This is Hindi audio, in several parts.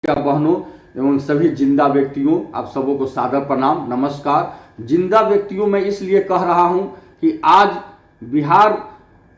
शिक्षिका बहनों एवं सभी जिंदा व्यक्तियों, आप सबों को सादर प्रणाम, नमस्कार। जिंदा व्यक्तियों मैं इसलिए कह रहा हूं कि आज बिहार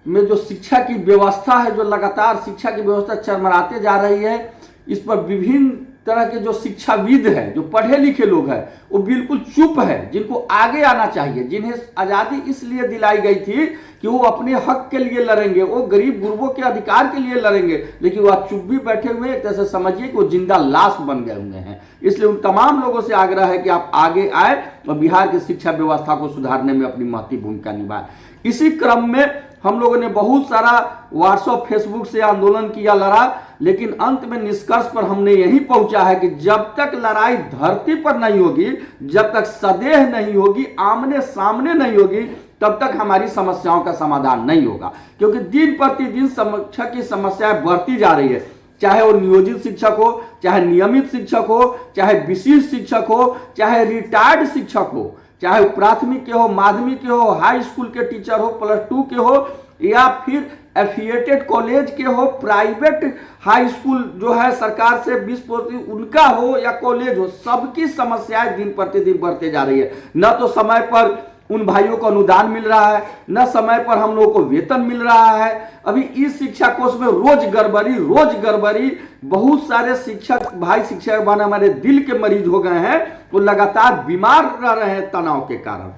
में जो शिक्षा की व्यवस्था है, जो लगातार शिक्षा की व्यवस्था चरमराते जा रही है, इस पर विभिन्न तरह के जो शिक्षाविद हैं, जो पढ़े लिखे लोग हैं, वो बिल्कुल चुप है। जिनको आगे आना चाहिए, जिन्हें आज़ादी इसलिए दिलाई गई थी कि वो अपने हक के लिए लड़ेंगे, वो गरीब गुरबों के अधिकार के लिए लड़ेंगे, लेकिन वो आज चुप भी बैठे हुए, एक तरह से समझिए कि वो जिंदा लाश बन गए हुए हैं। इसलिए उन तमाम लोगों से आग्रह है कि आप आगे आए और बिहार की शिक्षा व्यवस्था को सुधारने में अपनी महत्वपूर्ण भूमिका निभाएं। इसी क्रम में हम लोगों ने बहुत सारा व्हाट्सएप फेसबुक से आंदोलन किया, लड़ा, लेकिन अंत में निष्कर्ष पर हमने यही पहुंचा है कि जब तक लड़ाई धरती पर नहीं होगी, जब तक सदेह नहीं होगी, आमने सामने नहीं होगी, तब तक हमारी समस्याओं का समाधान नहीं होगा। क्योंकि दिन प्रतिदिन शिक्षा की समस्याएं बढ़ती जा रही है, चाहे वो नियोजित शिक्षक हो, चाहे नियमित शिक्षक हो, चाहे विशिष्ट शिक्षक हो, चाहे रिटायर्ड शिक्षक हो, चाहे प्राथमिक के हो, माध्यमिक के हो, हाई स्कूल के टीचर हो, +2 के हो, या फिर एफिलिएटेड कॉलेज के हो, प्राइवेट हाई स्कूल जो है सरकार से 20% उनका हो या कॉलेज हो, सबकी समस्याएं दिन प्रतिदिन बढ़ते जा रही है। न तो समय पर उन भाइयों को अनुदान मिल रहा है, न समय पर हम लोगों को वेतन मिल रहा है। अभी इस शिक्षा कोष में रोज गड़बड़ी, बहुत सारे शिक्षक भाई, शिक्षक बहन हमारे दिल के मरीज हो गए हैं, वो लगातार बीमार रह रहे हैं तनाव के कारण।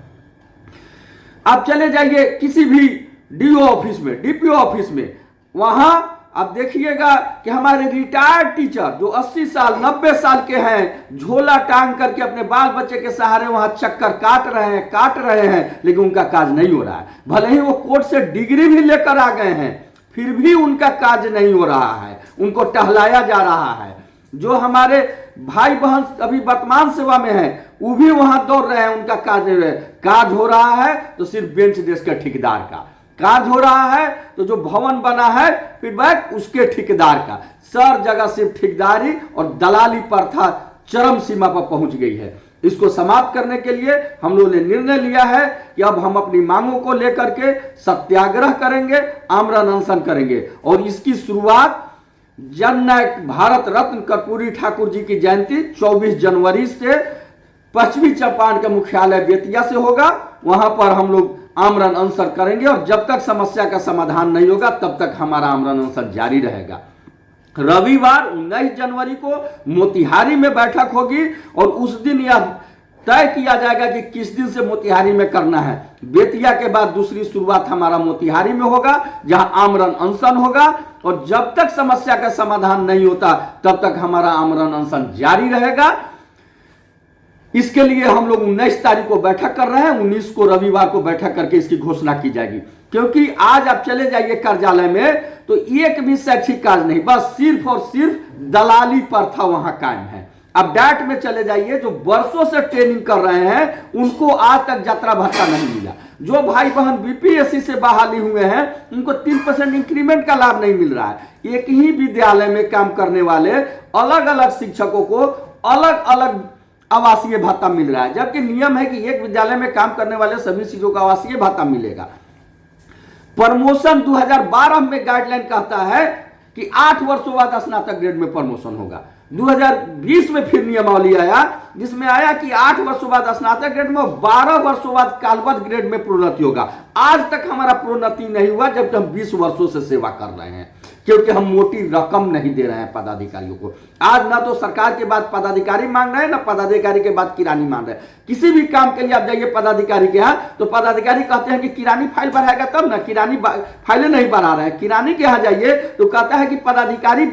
आप चले जाइए किसी भी डीओ ऑफिस में, डीपीओ ऑफिस में, वहां आप देखिएगा कि हमारे रिटायर्ड टीचर जो 80 साल 90 साल के हैं, झोला टांग करके अपने बाल बच्चे के सहारे वहां चक्कर काट रहे हैं, लेकिन उनका काज नहीं हो रहा है। भले ही वो कोर्ट से डिग्री भी लेकर आ गए हैं, फिर भी उनका काज नहीं हो रहा है, उनको टहलाया जा रहा है। जो हमारे भाई बहन अभी वर्तमान सेवा में है, वो भी वहां दौड़ रहे हैं, उनका काज नहीं हो रहा है। काज हो रहा है तो सिर्फ बेंच डेस्क के ठेकेदार का काज हो रहा है, तो जो भवन बना है फीडबैक उसके ठेकेदार का। सर जगह सिर्फ ठेकेदारी और दलाली प्रथा चरम सीमा पर पहुंच गई है। इसको समाप्त करने के लिए हम लोगों ने निर्णय लिया है कि अब हम अपनी मांगों को लेकर के सत्याग्रह करेंगे, आमरण अनशन करेंगे। और इसकी शुरुआत जननायक भारत रत्न कर्पूरी ठाकुर जी की जयंती 24 जनवरी से पश्चिमी चंपारण के मुख्यालय बेतिया से होगा। वहां पर हम लोग आमरण अनशन करेंगे और जब तक समस्या का समाधान नहीं होगा तब तक हमारा आमरण अनशन जारी रहेगा। रविवार 19 जनवरी को मोतिहारी में बैठक होगी और उस दिन यह तय किया जाएगा कि किस दिन से मोतिहारी में करना है। बेतिया के बाद दूसरी शुरुआत हमारा मोतिहारी में होगा, जहां आमरण अनशन होगा, और जब तक समस्या का समाधान नहीं होता तब तक हमारा आमरण अनशन जारी रहेगा। इसके लिए हम लोग 19 तारीख को बैठक कर रहे हैं, 19 को रविवार को बैठक करके इसकी घोषणा की जाएगी। क्योंकि आज आप चले जाइए कार्यालय में तो एक भी शैक्षिक कार्य नहीं, बस सिर्फ और सिर्फ दलाली प्रथा वहां कायम है। अब डैट में चले जाइए, जो वर्षों से ट्रेनिंग कर रहे हैं उनको आज तक यात्रा भत्ता नहीं मिला। जो भाई बहन बीपीएससी से बहाली हुए हैं उनको 3% इंक्रीमेंट का लाभ नहीं मिल रहा है। एक ही विद्यालय में काम करने वाले अलग अलग शिक्षकों को अलग अलग आवासीय भत्ता मिल रहा है, जबकि नियम है कि एक विद्यालय में काम करने वाले सभी शिक्षकों को आवासीय भत्ता मिलेगा। प्रमोशन 2012 में गाइडलाइन कहता है कि 8 वर्षों बाद स्नातक ग्रेड में प्रमोशन होगा। 2020 में फिर नियमावली आया जिसमें आया कि 8 वर्षों बाद स्नातक ग्रेड में, 12 वर्षों बाद कालबद्ध ग्रेड में प्रोन्नति होगा। आज तक हमारा प्रोन्नति नहीं हुआ, जबकि हम 20 वर्षों से सेवा कर रहे हैं, क्योंकि हम मोटी रकम नहीं दे रहे हैं पदाधिकारियों को। आज ना तो सरकार के बाद पदाधिकारी मांग रहे हैं, ना पदाधिकारी के बाद किरानी मांग रहे हैं। किसी भी काम के लिए आप जाइए पदाधिकारी के यहाँ तो पदाधिकारी कहते हैं कि किरानी फाइल बढ़ाएगा तब ना, किरानी फाइलें नहीं बढ़ा रहे हैं। किरानी के यहाँ जाइए तो कहता है कि पदाधिकारी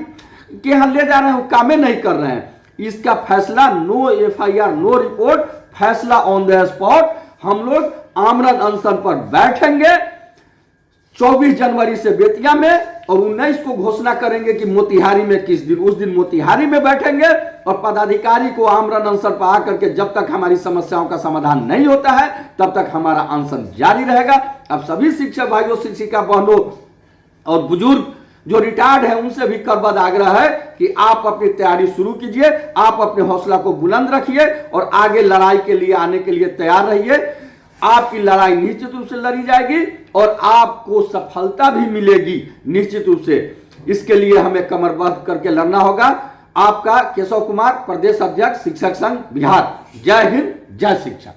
के यहाँ ले जा रहे हैं, कामें नहीं कर रहे हैं। इसका फैसला नो FIR नो रिपोर्ट, फैसला ऑन द स्पॉट। हम लोग आमरण अनशन पर बैठेंगे 24 जनवरी से बेतिया में, और 19 को घोषणा करेंगे कि मोतिहारी में किस दिन, उस दिन मोतिहारी में बैठेंगे और पदाधिकारी को आमरण अनशन पर आकर के जब तक हमारी समस्याओं का समाधान नहीं होता है तब तक हमारा अनशन जारी रहेगा। अब सभी शिक्षक भाइयों, शिक्षिका बहनों और बुजुर्ग जो रिटायर्ड है उनसे भी करबद्ध आग्रह है कि आप अपनी तैयारी शुरू कीजिए, आप अपने हौसला को बुलंद रखिए और आगे लड़ाई के लिए आने के लिए तैयार रहिए। आपकी लड़ाई निश्चित रूप से लड़ी जाएगी और आपको सफलता भी मिलेगी निश्चित रूप से। इसके लिए हमें कमरबद्ध करके लड़ना होगा। आपका केशव कुमार, प्रदेश अध्यक्ष शिक्षक संघ बिहार। जय हिंद, जय शिक्षक।